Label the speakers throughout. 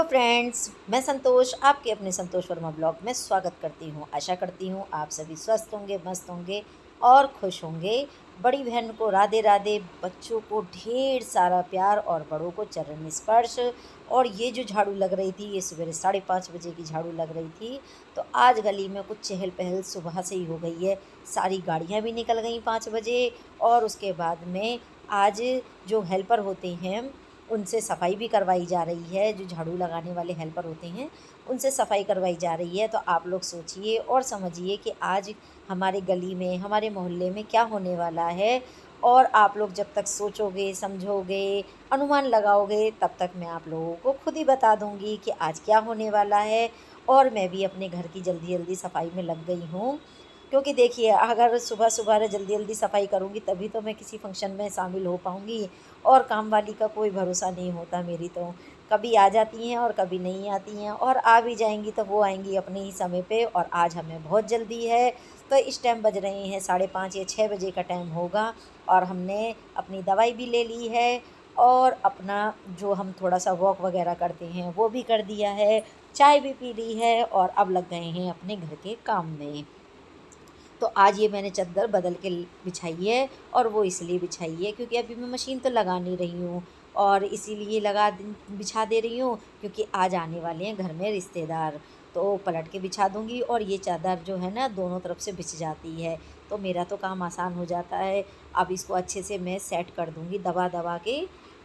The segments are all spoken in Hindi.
Speaker 1: हेलो फ्रेंड्स, मैं संतोष आपके अपने संतोष वर्मा ब्लॉग में स्वागत करती हूँ। आशा करती हूँ आप सभी स्वस्थ होंगे, मस्त होंगे और खुश होंगे। बड़ी बहन को राधे राधे, बच्चों को ढेर सारा प्यार और बड़ों को चरण स्पर्श। और ये जो झाड़ू लग रही थी, ये सवेरे 5:30 बजे की झाड़ू लग रही थी। तो आज गली में कुछ चहल पहल सुबह से ही हो गई है। सारी गाड़ियाँ भी निकल गई 5 बजे। और उसके बाद में आज जो हेल्पर होते हैं उनसे सफाई भी करवाई जा रही है। जो झाड़ू लगाने वाले हेल्पर होते हैं उनसे सफाई करवाई जा रही है। तो आप लोग सोचिए और समझिए कि आज हमारे गली में, हमारे मोहल्ले में क्या होने वाला है। और आप लोग जब तक सोचोगे, समझोगे, अनुमान लगाओगे, तब तक मैं आप लोगों को खुद ही बता दूंगी कि आज क्या होने वाला है। और मैं भी अपने घर की जल्दी जल्दी सफाई में लग गई हूँ, क्योंकि देखिए अगर सुबह सुबह जल्दी जल्दी सफाई करूँगी तभी तो मैं किसी फंक्शन में शामिल हो पाऊँगी। और काम वाली का कोई भरोसा नहीं होता। मेरी तो कभी आ जाती हैं और कभी नहीं आती हैं, और आ भी जाएंगी तो वो आएंगी अपने ही समय पे। और आज हमें बहुत जल्दी है। तो इस टाइम बज रहे हैं 5:30 या 6 बजे का टाइम होगा। और हमने अपनी दवाई भी ले ली है और अपना जो हम थोड़ा सा वॉक वगैरह करते हैं वो भी कर दिया है, चाय भी पी ली है और अब लग गए हैं अपने घर के काम में। तो आज ये मैंने चादर बदल के बिछाई है, और वो इसलिए बिछाई है क्योंकि अभी मैं मशीन तो लगा नहीं रही हूँ, और इसीलिए बिछा दे रही हूँ क्योंकि आज आने वाले हैं घर में रिश्तेदार। तो पलट के बिछा दूँगी और ये चादर जो है ना दोनों तरफ से बिछ जाती है, तो मेरा तो काम आसान हो जाता है। अब इसको अच्छे से मैं सेट कर दूँगी, दबा दबा के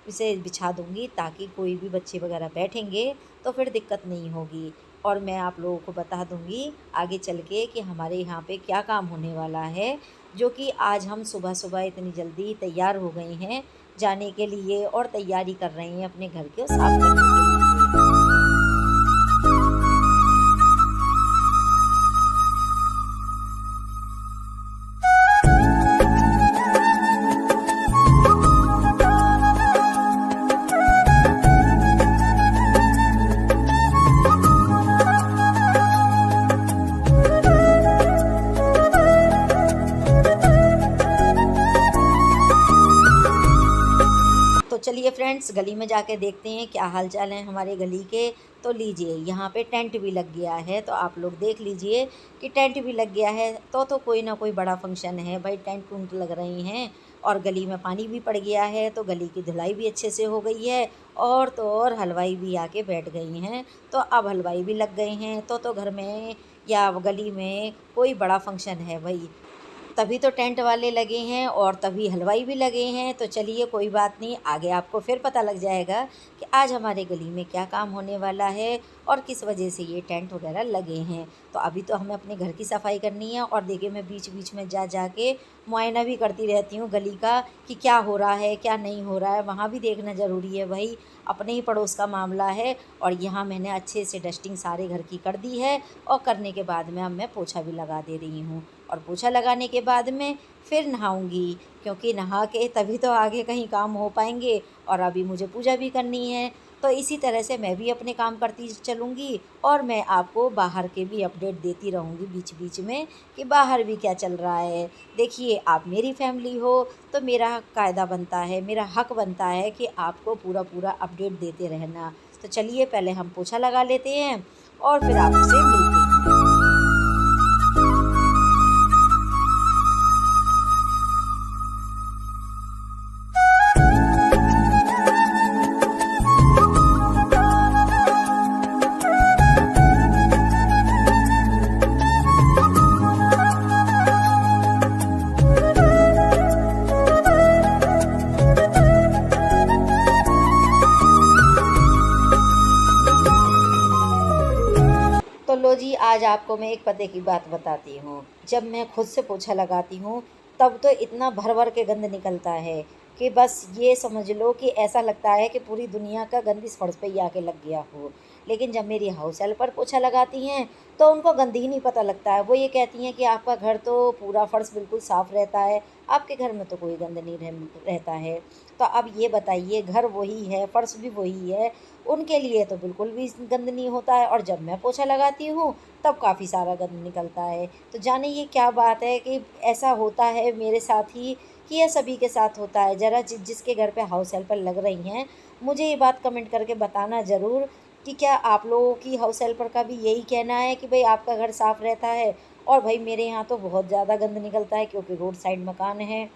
Speaker 1: इसे बिछा दूँगी, ताकि कोई भी बच्चे वगैरह बैठेंगे तो फिर दिक्कत नहीं होगी। और मैं आप लोगों को बता दूँगी आगे चल के कि हमारे यहाँ पे क्या काम होने वाला है, जो कि आज हम सुबह सुबह इतनी जल्दी तैयार हो गए हैं जाने के लिए, और तैयारी कर रहे हैं अपने घर को साफ़ करने के लिए। तो चलिए फ्रेंड्स, गली में जाके देखते हैं क्या हाल चाल है हमारे गली के। तो लीजिए, यहाँ पे टेंट भी लग गया है। तो आप लोग देख लीजिए कि टेंट भी लग गया है। तो कोई ना कोई बड़ा फंक्शन है भाई, टेंट टूंट लग रहे हैं। और गली में पानी भी पड़ गया है, तो गली की धुलाई भी अच्छे से हो गई है। और तो और हलवाई भी आके बैठ गई हैं। तो अब हलवाई भी लग गए हैं। तो घर में या गली में कोई बड़ा फंक्शन है भाई, तभी तो टेंट वाले लगे हैं और तभी हलवाई भी लगे हैं। तो चलिए कोई बात नहीं, आगे आपको फिर पता लग जाएगा कि आज हमारे गली में क्या काम होने वाला है और किस वजह से ये टेंट वगैरह लगे हैं। तो अभी तो हमें अपने घर की सफाई करनी है। और देखिए, मैं बीच बीच में जा के मुआयना भी करती रहती हूँ गली का, कि क्या हो रहा है क्या नहीं हो रहा है। वहाँ भी देखना ज़रूरी है भाई, अपने ही पड़ोस का मामला है। और यहाँ मैंने अच्छे से डस्टिंग सारे घर की कर दी है, और करने के बाद में अब मैं पोछा भी लगा दे रही हूँ। और पोछा लगाने के बाद में फिर नहाऊंगी, क्योंकि नहा के तभी तो आगे कहीं काम हो पाएंगे। और अभी मुझे पूजा भी करनी है। तो इसी तरह से मैं भी अपने काम करती चलूँगी, और मैं आपको बाहर के भी अपडेट देती रहूँगी बीच बीच में कि बाहर भी क्या चल रहा है। देखिए, आप मेरी फैमिली हो तो मेरा कायदा बनता है, मेरा हक बनता है कि आपको पूरा पूरा अपडेट देते रहना। तो चलिए पहले हम पोछा लगा लेते हैं और फिर आपसे मिलते हैं। तो लो जी, आज आपको मैं एक पते की बात बताती हूँ। जब मैं खुद से पोछा लगाती हूँ तब तो इतना भर भर के गंद निकलता है कि बस ये समझ लो कि ऐसा लगता है कि पूरी दुनिया का गंद इस फर्श पे ही आके लग गया हो। लेकिन जब मेरी हाउस हेल्पर पोछा लगाती हैं तो उनको गंद ही नहीं पता लगता है। वो ये कहती हैं कि आपका घर तो पूरा फर्श बिल्कुल साफ़ रहता है, आपके घर में तो कोई गंद नहीं रहता है। तो अब ये बताइए, घर वही है, फर्श भी वही है, उनके लिए तो बिल्कुल भी गंद नहीं होता है। और जब मैं पोछा लगाती हूँ तब काफ़ी सारा गंद निकलता है। तो जाने ये क्या बात है कि ऐसा होता है मेरे साथ ही, कि यह सभी के साथ होता है। ज़रा जिसके घर पे हाउस हेल्पर लग रही हैं, मुझे ये बात कमेंट करके बताना ज़रूर कि क्या आप लोगों की हाउस हेल्पर का भी यही कहना है कि भाई आपका घर साफ़ रहता है? और भाई मेरे यहाँ तो बहुत ज़्यादा गंद निकलता है, क्योंकि रोड साइड मकान है।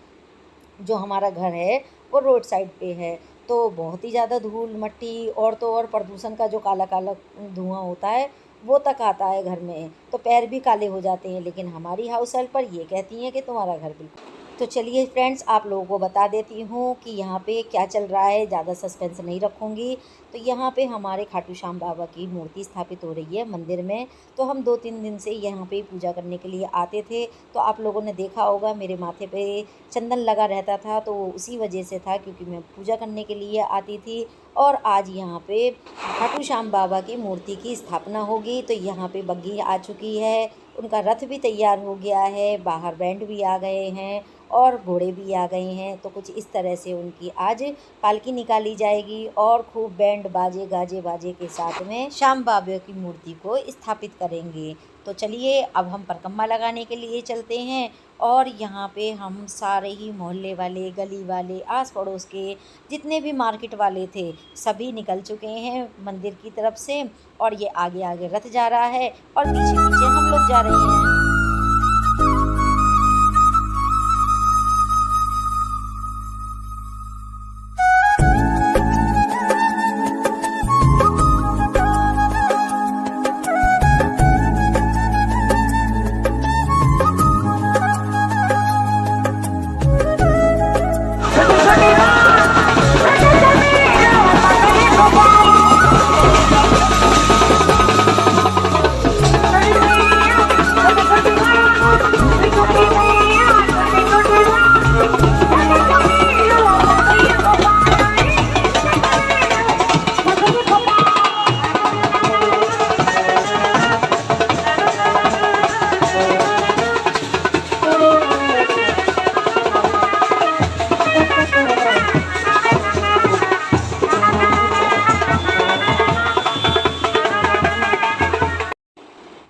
Speaker 1: जो हमारा घर है वो रोड साइड पे है, तो बहुत ही ज़्यादा धूल मट्टी और तो और प्रदूषण का जो काला काला धुआं होता है वो तक आता है घर में, तो पैर भी काले हो जाते हैं। लेकिन हमारी हाउस हेल्पर ये कहती हैं कि तुम्हारा घर बिल्कुल। तो चलिए फ्रेंड्स, आप लोगों को बता देती हूँ कि यहाँ पे क्या चल रहा है, ज़्यादा सस्पेंस नहीं रखूँगी। तो यहाँ पे हमारे खाटू श्याम बाबा की मूर्ति स्थापित हो रही है मंदिर में। तो हम 2-3 दिन से यहाँ पे पूजा करने के लिए आते थे। तो आप लोगों ने देखा होगा मेरे माथे पे चंदन लगा रहता था, तो उसी वजह से था, क्योंकि मैं पूजा करने के लिए आती थी। और आज यहाँ पे खाटू श्याम बाबा की मूर्ति की स्थापना होगी। तो यहाँ पे बग्घी आ चुकी है, उनका रथ भी तैयार हो गया है, बाहर बैंड भी आ गए हैं और घोड़े भी आ गए हैं। तो कुछ इस तरह से उनकी आज पालकी निकाली जाएगी और खूब बैंड बाजे गाजे बाजे के साथ में श्याम बाबा की मूर्ति को स्थापित करेंगे। तो चलिए अब हम परिक्रमा लगाने के लिए चलते हैं। और यहाँ पे हम सारे ही मोहल्ले वाले, गली वाले, आस पड़ोस के जितने भी मार्केट वाले थे सभी निकल चुके हैं मंदिर की तरफ से। और ये आगे आगे रथ जा रहा है और पीछे पीछे हम लोग जा रहे हैं।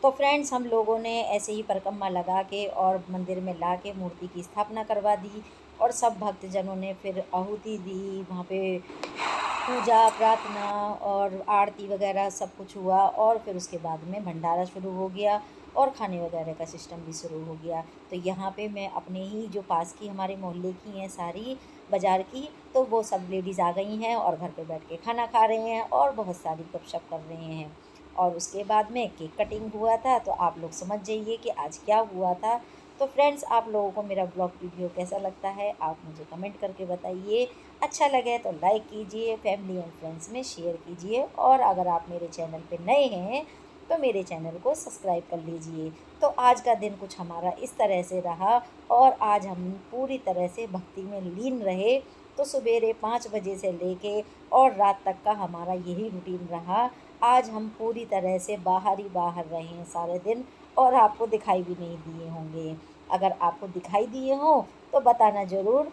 Speaker 1: तो फ्रेंड्स, हम लोगों ने ऐसे ही परिक्रमा लगा के और मंदिर में ला के मूर्ति की स्थापना करवा दी। और सब भक्तजनों ने फिर आहुति दी, वहाँ पे पूजा प्रार्थना और आरती वगैरह सब कुछ हुआ। और फिर उसके बाद में भंडारा शुरू हो गया और खाने वगैरह का सिस्टम भी शुरू हो गया। तो यहाँ पे मैं अपने ही जो पास की हमारे मोहल्ले की हैं सारी बाज़ार की, तो वो सब लेडीज़ आ गई हैं और घर पे बैठ के खाना खा रहे हैं और बहुत सारी गपशप कर रहे हैं। और उसके बाद में केक कटिंग हुआ था। तो आप लोग समझ जाइए कि आज क्या हुआ था। तो फ्रेंड्स, आप लोगों को मेरा ब्लॉग वीडियो कैसा लगता है आप मुझे कमेंट करके बताइए। अच्छा लगे तो लाइक कीजिए, फैमिली एंड फ्रेंड्स में शेयर कीजिए। और अगर आप मेरे चैनल पे नए हैं तो मेरे चैनल को सब्सक्राइब कर लीजिए। तो आज का दिन कुछ हमारा इस तरह से रहा और आज हम पूरी तरह से भक्ति में लीन रहे। तो सवेरे 5 बजे से लेके और रात तक का हमारा यही रूटीन रहा। आज हम पूरी तरह से बाहर ही बाहर रहे हैं सारे दिन और आपको दिखाई भी नहीं दिए होंगे। अगर आपको दिखाई दिए हों तो बताना ज़रूर,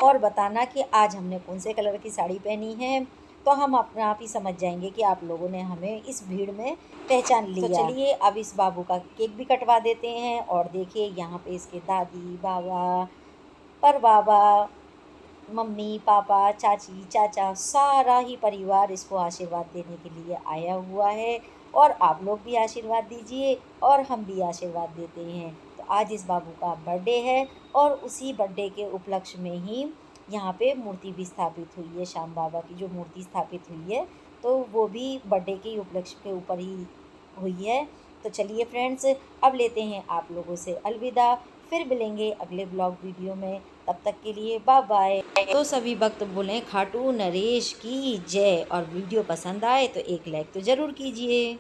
Speaker 1: और बताना कि आज हमने कौन से कलर की साड़ी पहनी है। तो हम अपने आप ही समझ जाएंगे कि आप लोगों ने हमें इस भीड़ में पहचान लिया। तो चलिए अब इस बाबू का केक भी कटवा देते हैं। और देखिए यहाँ पे इसके दादी बाबा, पर बाबा, मम्मी पापा, चाची चाचा, सारा ही परिवार इसको आशीर्वाद देने के लिए आया हुआ है। और आप लोग भी आशीर्वाद दीजिए और हम भी आशीर्वाद देते हैं। तो आज इस बाबू का बर्थडे है और उसी बर्थडे के उपलक्ष्य में ही यहाँ पे मूर्ति भी स्थापित हुई है। श्याम बाबा की जो मूर्ति स्थापित हुई है तो वो भी बर्थडे के उपलक्ष्य के ऊपर ही हुई है। तो चलिए फ्रेंड्स, अब लेते हैं आप लोगों से अलविदा। फिर मिलेंगे अगले ब्लॉग वीडियो में, तब तक के लिए बाय बाय। तो सभी भक्त बोलें खाटू नरेश की जय। और वीडियो पसंद आए तो एक लाइक तो ज़रूर कीजिए।